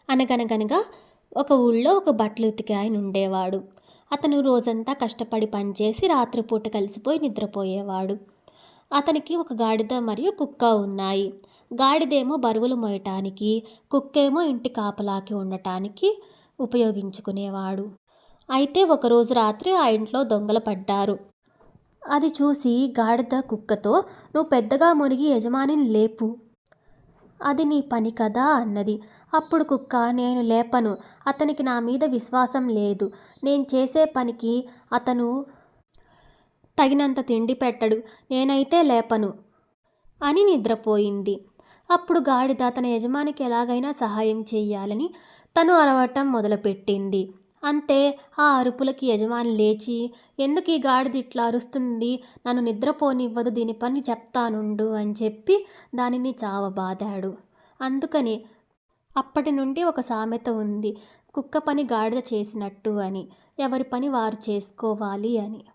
అనగనగనగా ఒక ఊళ్ళో ఒక బట్టలు ఉతికే ఆయన ఉండేవాడు. అతను రోజంతా కష్టపడి పనిచేసి రాత్రిపూట కలిసిపోయి నిద్రపోయేవాడు. అతనికి ఒక గాడిద మరియు కుక్క ఉన్నాయి. గాడిదేమో బరువులు మోయటానికి, కుక్కేమో ఇంటి కాపలాకి ఉండటానికి ఉపయోగించుకునేవాడు. అయితే ఒకరోజు రాత్రి ఆ ఇంట్లో దొంగలు పడ్డారు. అది చూసి గాడిద కుక్కతో, "నువ్వు పెద్దగా మునిగి యజమానిని లేపు. అది నీ పని కదా" అన్నది. అప్పుడు కుక్క, "నేను లేపను. అతనికి నా మీద విశ్వాసం లేదు. నేను చేసే పనికి అతను తగినంత తిండి పెట్టడు. నేనైతే లేపను" అని నిద్రపోయింది. అప్పుడు గాడిద తన యజమానికి ఎలాగైనా సహాయం చెయ్యాలని తను అరవటం మొదలుపెట్టింది. అంతే, ఆ అరుపులకి యజమాని లేచి, "ఎందుకు ఈ గాడిద ఇట్లా అరుస్తుంది? నన్ను నిద్రపోనివ్వదు. దీని పని చెప్తానుండు" అని చెప్పి దానిని చావబాదాడు. అందుకని అప్పటి నుండి ఒక సామెత ఉంది, కుక్క పని గాడిద చేసినట్టు అని. ఎవరి పని వారు చేసుకోవాలి అని.